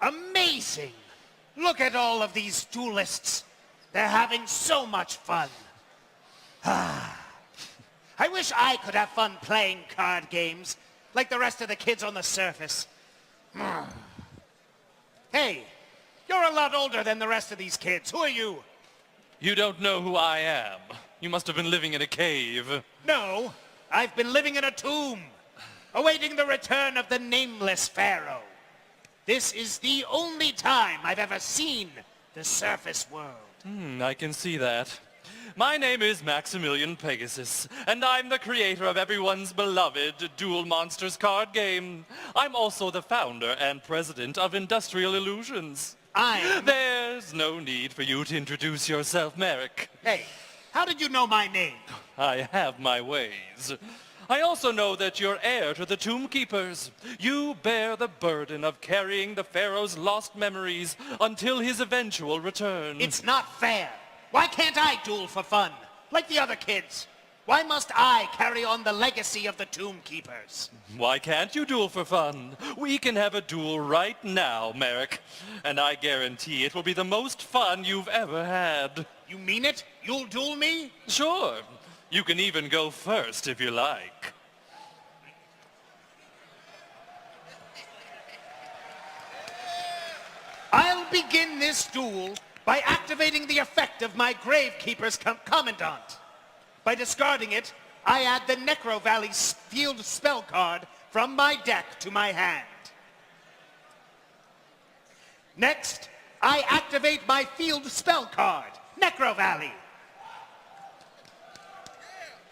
Amazing! Look at all of these duelists. They're having so much fun. I wish I could have fun playing card games, like the rest of the kids on the surface. Hey, you're a lot older than the rest of these kids. Who are you? You don't know who I am. You must have been living in a cave. No, I've been living in a tomb, awaiting the return of the nameless pharaoh. This is the only time I've ever seen the surface world. I can see that. My name is Maximillion Pegasus, and I'm the creator of everyone's beloved Duel Monsters card game. I'm also the founder and president of Industrial Illusions. There's no need for you to introduce yourself, Marik. Hey, how did you know my name? I have my ways. I also know that you're heir to the Tomb Keepers. You bear the burden of carrying the Pharaoh's lost memories until his eventual return. It's not fair. Why can't I duel for fun, like the other kids? Why must I carry on the legacy of the Tomb Keepers? Why can't you duel for fun? We can have a duel right now, Marik. And I guarantee it will be the most fun you've ever had. You mean it? You'll duel me? Sure. You can even go first if you like. I'll begin this duel by activating the effect of my Gravekeeper's Commandant. By discarding it, I add the Necrovalley field spell card from my deck to my hand. Next, I activate my field spell card, Necrovalley.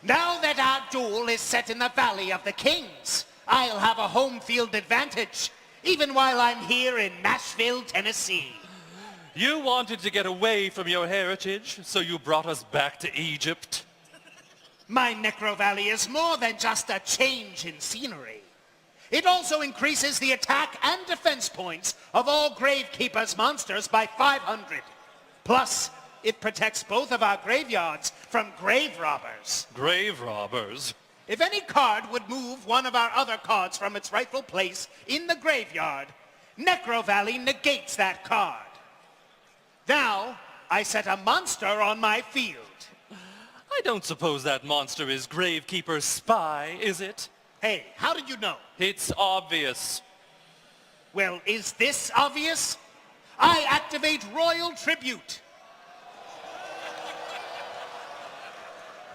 Now that our duel is set in the Valley of the Kings, I'll have a home field advantage, even while I'm here in Nashville, Tennessee. You wanted to get away from your heritage, so you brought us back to Egypt. My Necrovalley is more than just a change in scenery. It also increases the attack and defense points of all Gravekeeper's monsters by 500. Plus, it protects both of our graveyards from grave robbers. Grave robbers? If any card would move one of our other cards from its rightful place in the graveyard, Necrovalley negates that card. Now, I set a monster on my field. I don't suppose that monster is Gravekeeper's spy, is it? Hey, how did you know? It's obvious. Well, is this obvious? I activate Royal Tribute.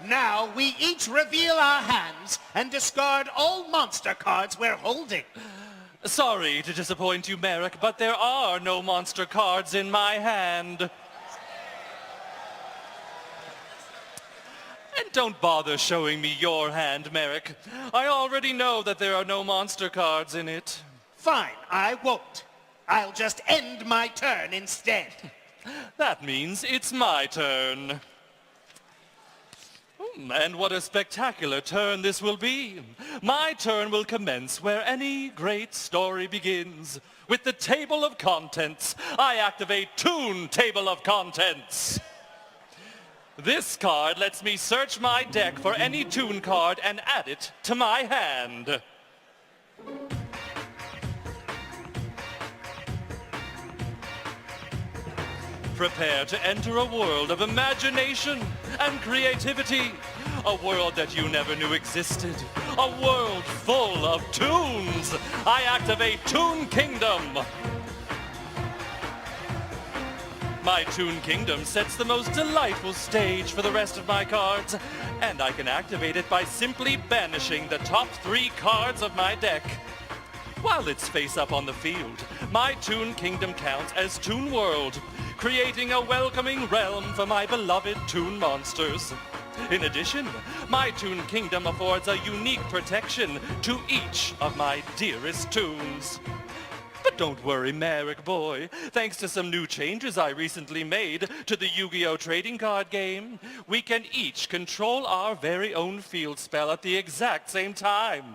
Now, we each reveal our hands and discard all monster cards we're holding. Sorry to disappoint you, Marik, but there are no monster cards in my hand. And don't bother showing me your hand, Marik. I already know that there are no monster cards in it. Fine, I won't. I'll just end my turn instead. That means it's my turn. And what a spectacular turn this will be. My turn will commence where any great story begins. With the table of contents, I activate Toon Table of Contents. This card lets me search my deck for any Toon card and add it to my hand. Prepare to enter a world of imagination and creativity. A world that you never knew existed. A world full of Toons. I activate Toon Kingdom. My Toon Kingdom sets the most delightful stage for the rest of my cards, and I can activate it by simply banishing the top 3 cards of my deck. While it's face up on the field, my Toon Kingdom counts as Toon World, creating a welcoming realm for my beloved Toon monsters. In addition, my Toon Kingdom affords a unique protection to each of my dearest Toons. But don't worry, Marik boy. Thanks to some new changes I recently made to the Yu-Gi-Oh! Trading card game, we can each control our very own field spell at the exact same time.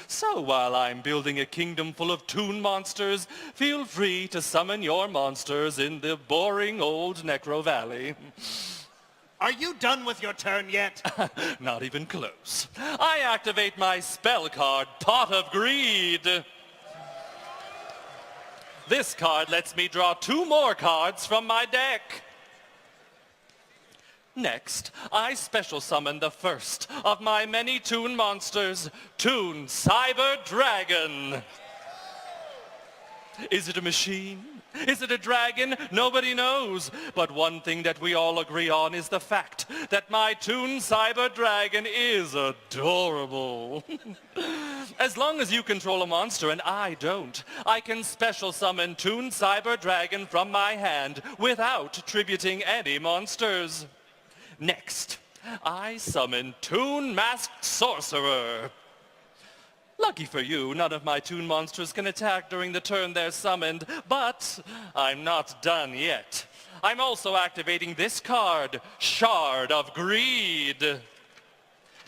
So while I'm building a kingdom full of Toon monsters, feel free to summon your monsters in the boring old Necrovalley. Are you done with your turn yet? Not even close. I activate my spell card, Pot of Greed. This card lets me draw 2 more cards from my deck. Next, I special summon the first of my many Toon monsters, Toon Cyber Dragon. Is it a machine? Is it a dragon? Nobody knows. But one thing that we all agree on is the fact that my Toon Cyber Dragon is adorable. As long as you control a monster and I don't, I can special summon Toon Cyber Dragon from my hand without tributing any monsters. Next, I summon Toon Masked Sorcerer. Lucky for you, none of my Toon monsters can attack during the turn they're summoned, but I'm not done yet. I'm also activating this card, Shard of Greed.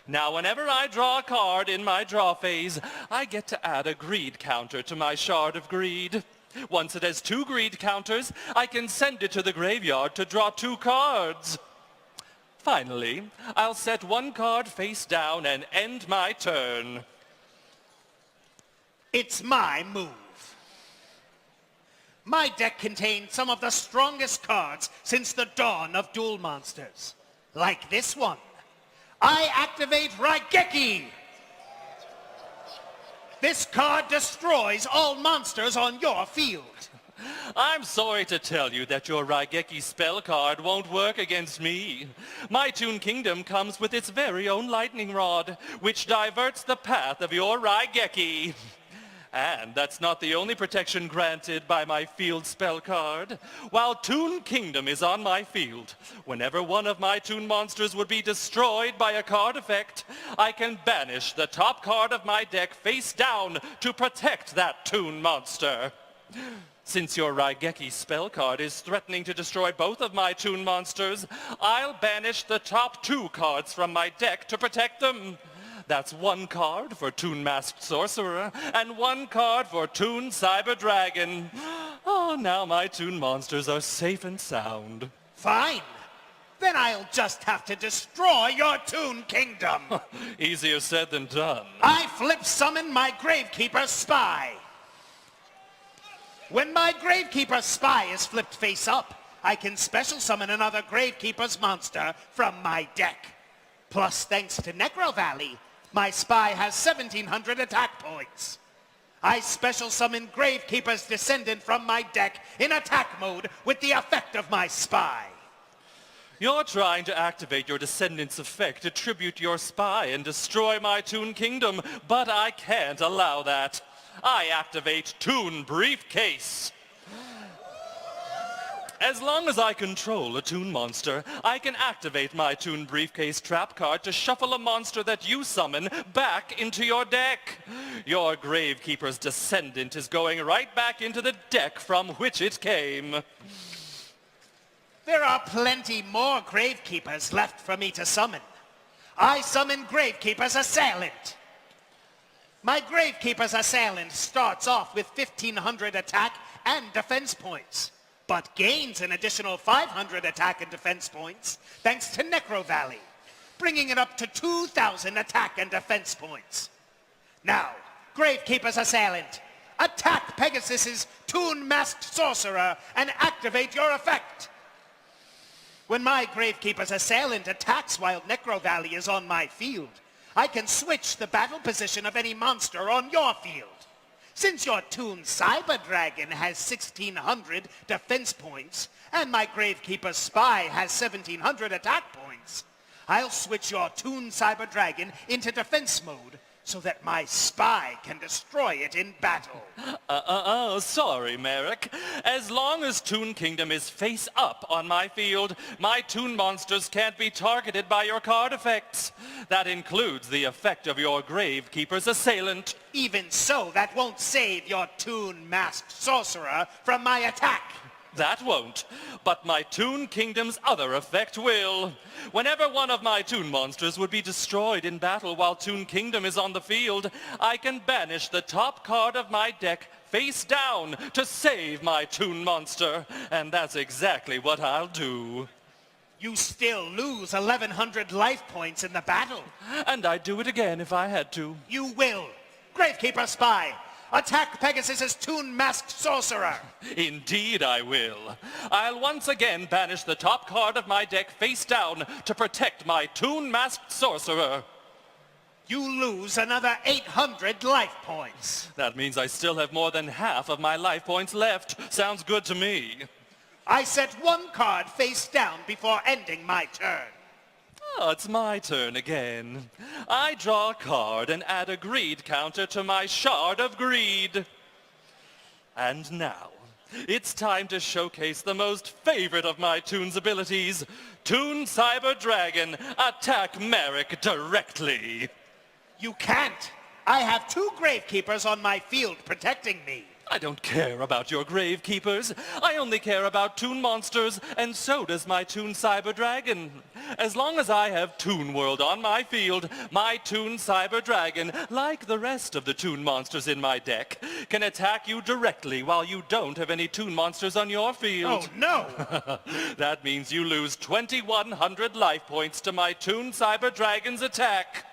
Now, whenever I draw a card in my draw phase, I get to add a greed counter to my Shard of Greed. Once it has 2 greed counters, I can send it to the graveyard to draw 2 cards. Finally, I'll set 1 card face down and end my turn. It's my move. My deck contains some of the strongest cards since the dawn of duel monsters. Like this one. I activate Raigeki. This card destroys all monsters on your field. I'm sorry to tell you that your Raigeki spell card won't work against me. My Toon Kingdom comes with its very own lightning rod, which diverts the path of your Raigeki. And that's not the only protection granted by my field spell card. While Toon Kingdom is on my field, whenever one of my Toon monsters would be destroyed by a card effect, I can banish the top card of my deck face down to protect that Toon monster. Since your Raigeki spell card is threatening to destroy both of my Toon monsters, I'll banish the top 2 cards from my deck to protect them. That's 1 card for Toon Masked Sorcerer and 1 card for Toon Cyber Dragon. Oh, now my Toon monsters are safe and sound. Fine. Then I'll just have to destroy your Toon Kingdom. Easier said than done. I flip summon my Gravekeeper Spy. When my Gravekeeper Spy is flipped face up, I can special summon another Gravekeeper's monster from my deck. Plus, thanks to Necrovalley, my Spy has 1,700 attack points. I special summon Gravekeeper's Descendant from my deck in attack mode with the effect of my Spy. You're trying to activate your Descendant's effect to tribute your Spy and destroy my Toon Kingdom, but I can't allow that. I activate Toon Briefcase. As long as I control a Toon monster, I can activate my Toon Briefcase trap card to shuffle a monster that you summon back into your deck. Your Gravekeeper's Descendant is going right back into the deck from which it came. There are plenty more Gravekeepers left for me to summon. I summon Gravekeeper's Assailant. My Gravekeeper's Assailant starts off with 1,500 attack and defense points, but gains an additional 500 attack and defense points thanks to Necrovalley, bringing it up to 2,000 attack and defense points. Now, Gravekeeper's Assailant, attack Pegasus's Toon Masked Sorcerer and activate your effect. When my Gravekeeper's Assailant attacks while Necrovalley is on my field, I can switch the battle position of any monster on your field. Since your Toon Cyber Dragon has 1,600 defense points, and my Gravekeeper Spy has 1,700 attack points, I'll switch your Toon Cyber Dragon into defense mode so that my Spy can destroy it in battle. Sorry, Marik. As long as Toon Kingdom is face up on my field, my Toon monsters can't be targeted by your card effects. That includes the effect of your Gravekeeper's Assailant. Even so, that won't save your Toon Masked Sorcerer from my attack. That won't, but my Toon Kingdom's other effect will. Whenever one of my Toon monsters would be destroyed in battle while Toon Kingdom is on the field, I can banish the top card of my deck face down to save my Toon monster, and that's exactly what I'll do. You still lose 1,100 life points in the battle. And I'd do it again if I had to. You will. Gravekeeper Spy, Attack Pegasus's Toon-masked sorcerer. Indeed I will. I'll once again banish the top card of my deck face down to protect my Toon-masked sorcerer. You lose another 800 life points. That means I still have more than half of my life points left. Sounds good to me. I set one card face down before ending my turn. Oh, it's my turn again. I draw a card and add a greed counter to my shard of greed. And now, it's time to showcase the most favorite of my Toons abilities. Toon Cyber Dragon, attack Marik directly. You can't. I have 2 Gravekeepers on my field protecting me. I don't care about your Gravekeepers. I only care about Toon monsters, and so does my Toon Cyber Dragon. As long as I have Toon World on my field, my Toon Cyber Dragon, like the rest of the Toon monsters in my deck, can attack you directly while you don't have any Toon monsters on your field. Oh, no! That means you lose 2,100 life points to my Toon Cyber Dragon's attack.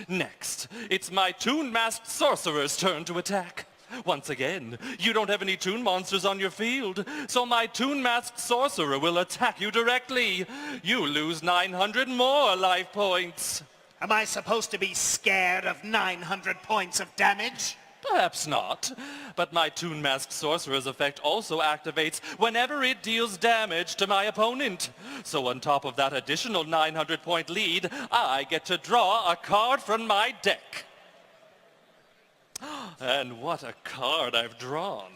Next, it's my Toon-masked sorcerer's turn to attack. Once again, you don't have any Toon monsters on your field, so my Toon-masked sorcerer will attack you directly. You lose 900 more life points. Am I supposed to be scared of 900 points of damage? Perhaps not, but my Toon-masked sorcerer's effect also activates whenever it deals damage to my opponent. So on top of that additional 900-point lead, I get to draw a card from my deck. And what a card I've drawn.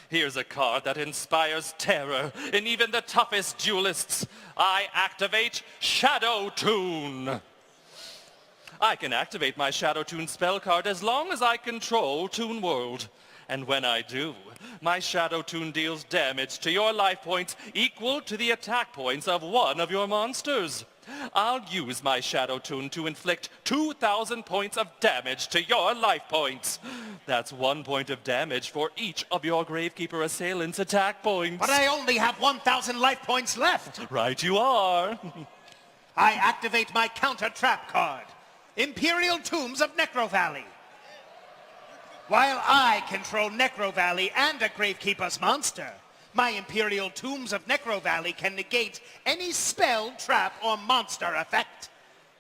Here's a card that inspires terror in even the toughest duelists. I activate Shadow Toon. I can activate my Shadow Toon spell card as long as I control Toon World. And when I do, my Shadow Toon deals damage to your life points equal to the attack points of one of your monsters. I'll use my Shadow Toon to inflict 2,000 points of damage to your life points. That's 1 point of damage for each of your Gravekeeper assailants' attack points. But I only have 1,000 life points left. Right you are. I activate my counter-trap card, Imperial Tombs of Necrovalley. While I control Necrovalley and a Gravekeeper's monster, my Imperial Tombs of Necrovalley can negate any spell, trap, or monster effect.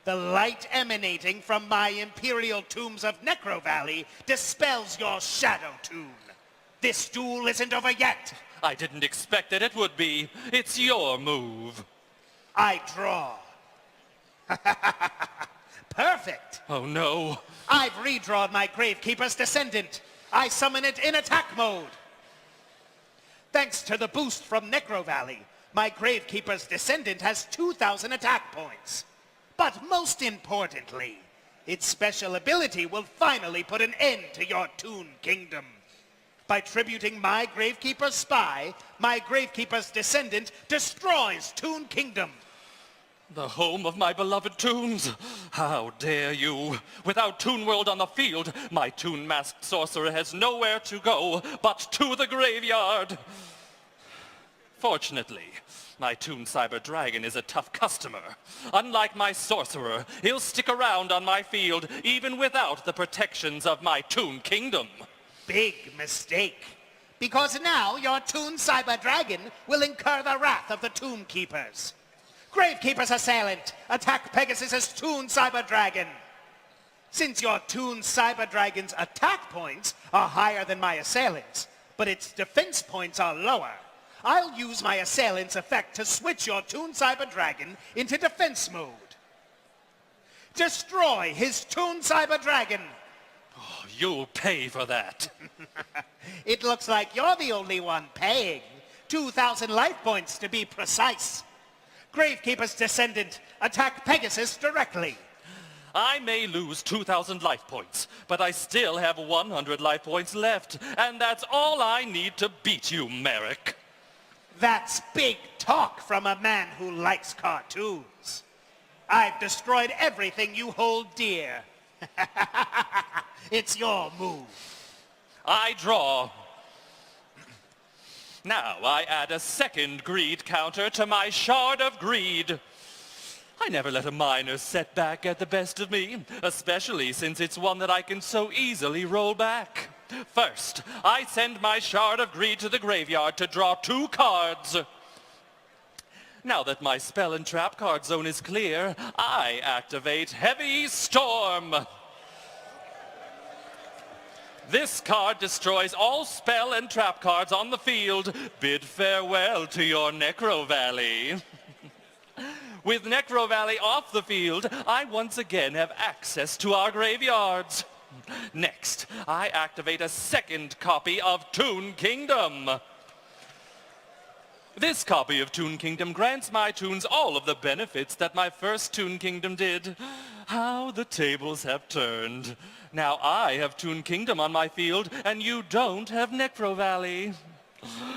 The light emanating from my Imperial Tombs of Necrovalley dispels your Shadow Toon. This duel isn't over yet. I didn't expect that it would be. It's your move. I draw. Perfect. Oh no. I've redrawn my Gravekeeper's Descendant. I summon it in attack mode. Thanks to the boost from Necrovalley, my Gravekeeper's Descendant has 2,000 attack points. But most importantly, its special ability will finally put an end to your Toon Kingdom. By tributing my Gravekeeper's Spy, my Gravekeeper's Descendant destroys Toon Kingdom. The home of my beloved Toons. How dare you? Without Toon World on the field, my Toon-masked sorcerer has nowhere to go but to the graveyard. Fortunately, my Toon Cyber Dragon is a tough customer. Unlike my sorcerer, he'll stick around on my field even without the protections of my Toon Kingdom. Big mistake. Because now your Toon Cyber Dragon will incur the wrath of the Tomb Keepers. Gravekeeper's Assailant, attack Pegasus's Toon Cyber Dragon. Since your Toon Cyber Dragon's attack points are higher than my Assailant's, but its defense points are lower, I'll use my Assailant's effect to switch your Toon Cyber Dragon into defense mode. Destroy his Toon Cyber Dragon. Oh, you'll pay for that. It looks like you're the only one paying. 2,000 life points to be precise. Gravekeeper's Descendant, attack Pegasus directly. I may lose 2,000 life points, but I still have 100 life points left, and that's all I need to beat you, Marik. That's big talk from a man who likes cartoons. I've destroyed everything you hold dear. It's your move. I draw. Now I add a second greed counter to my shard of greed. I never let a minor setback get the best of me, especially since it's one that I can so easily roll back. First, I send my Shard of Greed to the graveyard to draw 2 cards. Now that my spell and trap card zone is clear, I activate Heavy Storm. This card destroys all spell and trap cards on the field. Bid farewell to your Necrovalley. With Necrovalley off the field, I once again have access to our graveyards. Next, I activate a second copy of Toon Kingdom. This copy of Toon Kingdom grants my Toons all of the benefits that my first Toon Kingdom did. How the tables have turned. Now I have Toon Kingdom on my field, and you don't have Necrovalley.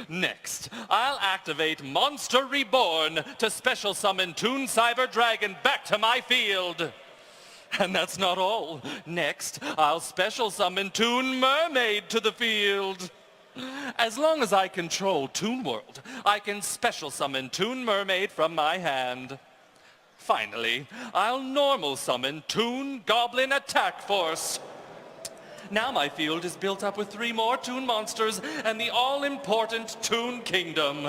Next, I'll activate Monster Reborn to special summon Toon Cyber Dragon back to my field. And that's not all. Next, I'll special summon Toon Mermaid to the field. As long as I control Toon World, I can special summon Toon Mermaid from my hand. Finally, I'll normal summon Toon Goblin Attack Force. Now my field is built up with 3 more Toon monsters and the all-important Toon Kingdom.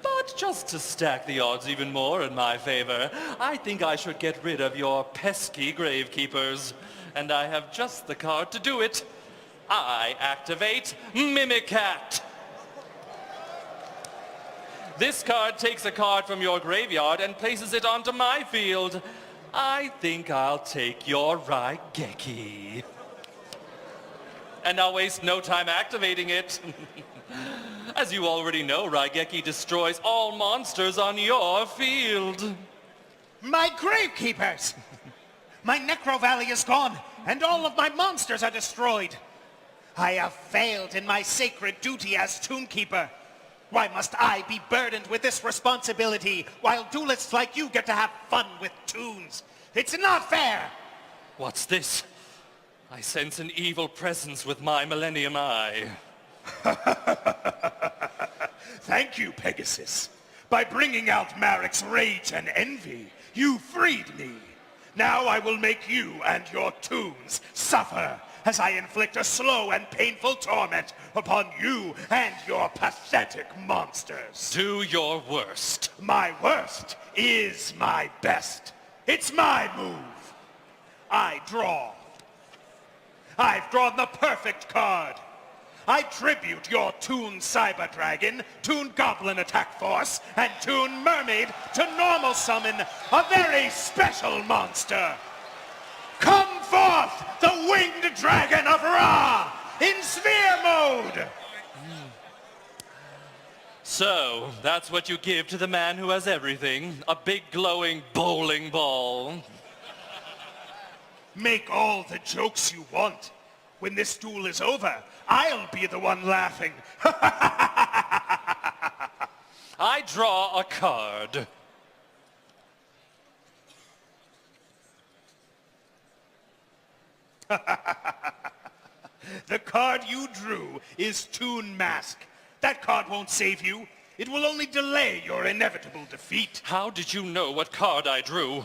But just to stack the odds even more in my favor, I think I should get rid of your pesky Gravekeepers. And I have just the card to do it. I activate Mimicat. This card takes a card from your graveyard and places it onto my field. I think I'll take your Raigeki. And I'll waste no time activating it. As you already know, Raigeki destroys all monsters on your field. My Gravekeepers! My Necrovalley is gone, and all of my monsters are destroyed. I have failed in my sacred duty as Toonkeeper. Why must I be burdened with this responsibility while duelists like you get to have fun with Toons? It's not fair! What's this? I sense an evil presence with my Millennium Eye. Thank you, Pegasus. By bringing out Marik's rage and envy, you freed me. Now I will make you and your Toons suffer as I inflict a slow and painful torment upon you and your pathetic monsters. Do your worst. My worst is my best. It's my move. I draw. I've drawn the perfect card. I tribute your Toon Cyber Dragon, Toon Goblin Attack Force, and Toon Mermaid to normal summon a very special monster. Come forth, the Winged Dragon of Ra, in Sphere Mode! So, that's what you give to the man who has everything. A big glowing bowling ball. Make all the jokes you want. When this duel is over, I'll be the one laughing. I draw a card. The card you drew is Toon Mask. That card won't save you. It will only delay your inevitable defeat. How did you know what card I drew?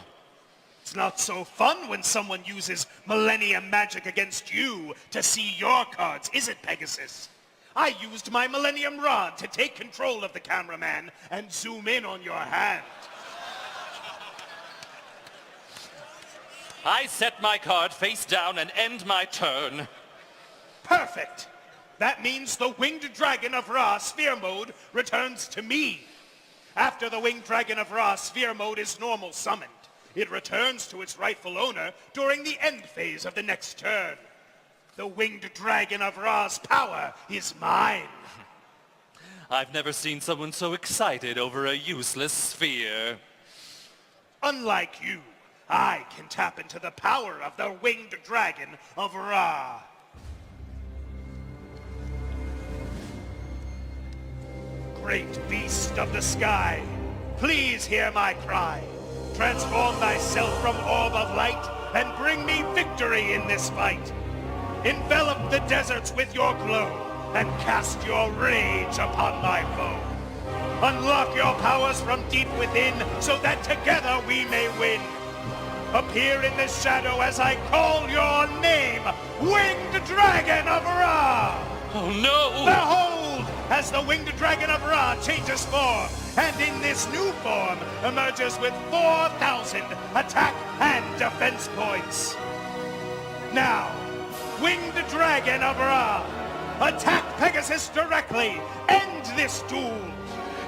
It's not so fun when someone uses Millennium magic against you to see your cards, is it, Pegasus? I used my Millennium Rod to take control of the cameraman and zoom in on your hand. I set my card face down and end my turn. Perfect. That means the Winged Dragon of Ra Sphere Mode returns to me. After the Winged Dragon of Ra Sphere Mode is normal summoned, it returns to its rightful owner during the end phase of the next turn. The Winged Dragon of Ra's power is mine. I've never seen someone so excited over a useless sphere. Unlike you, I can tap into the power of the Winged Dragon of Ra. Great beast of the sky, please hear my cry. Transform thyself from orb of light and bring me victory in this fight. Envelop the deserts with your glow and cast your rage upon my foe. Unlock your powers from deep within so that together we may win. appear in the shadow as I call your name, Winged Dragon of Ra! Oh no! Behold, as the Winged Dragon of Ra changes form, and in this new form emerges with 4,000 attack and defense points. Now, Winged Dragon of Ra, attack Pegasus directly! End this duel!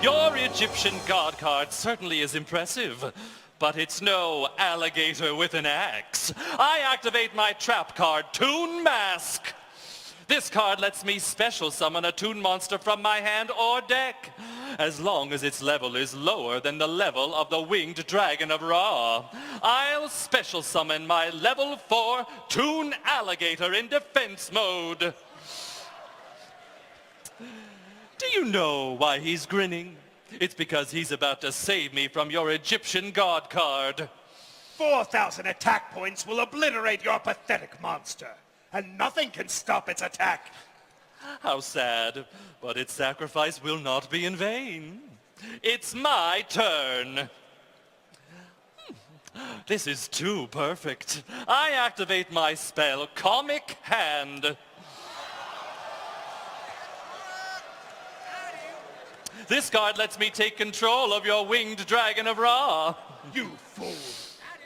Your Egyptian god card certainly is impressive, but it's no alligator with an axe. I activate my trap card, Toon Mask. This card lets me special summon a Toon monster from my hand or deck, as long as its level is lower than the level of the Winged Dragon of Ra. I'll special summon my level 4 Toon Alligator in defense mode. Do you know why he's grinning? It's because he's about to save me from your Egyptian god card. 4,000 attack points will obliterate your pathetic monster, and nothing can stop its attack. How sad, but its sacrifice will not be in vain. It's my turn. This is too perfect. I activate my spell, Comic Hand. This card lets me take control of your Winged Dragon of Ra. You fool!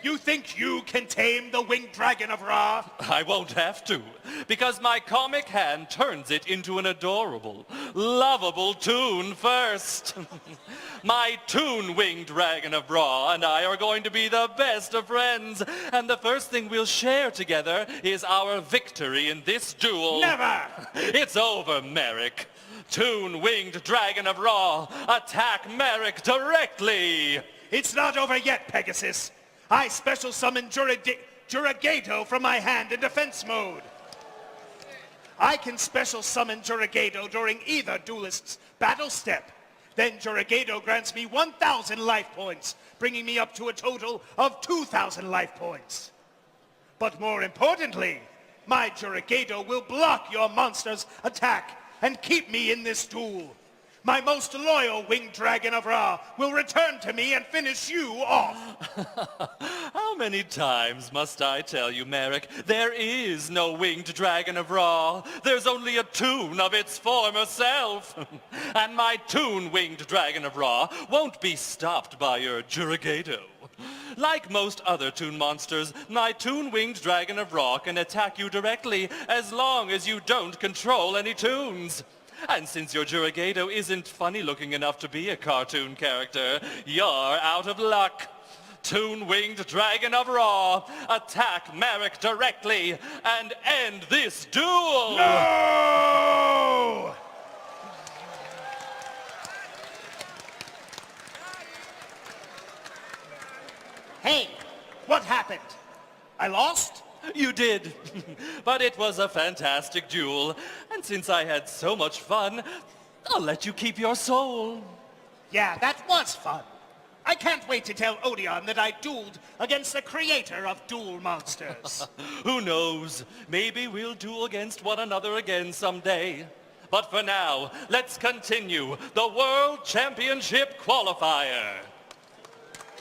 You think you can tame the Winged Dragon of Ra? I won't have to, because my Comic Hand turns it into an adorable, lovable Toon first. My Toon Winged Dragon of Ra and I are going to be the best of friends, and the first thing we'll share together is our victory in this duel. Never! It's over, Marik. Toon Winged Dragon of Ra, attack Marik directly! It's not over yet, Pegasus. I special summon Yugioh from my hand in defense mode. I can special summon Yugioh during either duelist's battle step. Then Yugioh grants me 1,000 life points, bringing me up to a total of 2,000 life points. But more importantly, my Yugioh will block your monster's attack and keep me in this duel. My most loyal Winged Dragon of Ra will return to me and finish you off. How many times must I tell you, Marik? There is no Winged Dragon of Ra. There's only a Toon of its former self. And my Toon Winged Dragon of Ra won't be stopped by your Yugioh. Like most other Toon monsters, my Toon Winged Dragon of Ra can attack you directly as long as you don't control any Toons. And since your Yugioh isn't funny-looking enough to be a cartoon character, you're out of luck. Toon Winged Dragon of Ra, attack Marik directly and end this duel! No! Hey, what happened? I lost? You did, but it was a fantastic duel, and since I had so much fun, I'll let you keep your soul. Yeah, that was fun. I can't wait to tell Odeon that I dueled against the creator of duel monsters. Who knows? Maybe we'll duel against one another again someday. But for now, let's continue the World Championship Qualifier.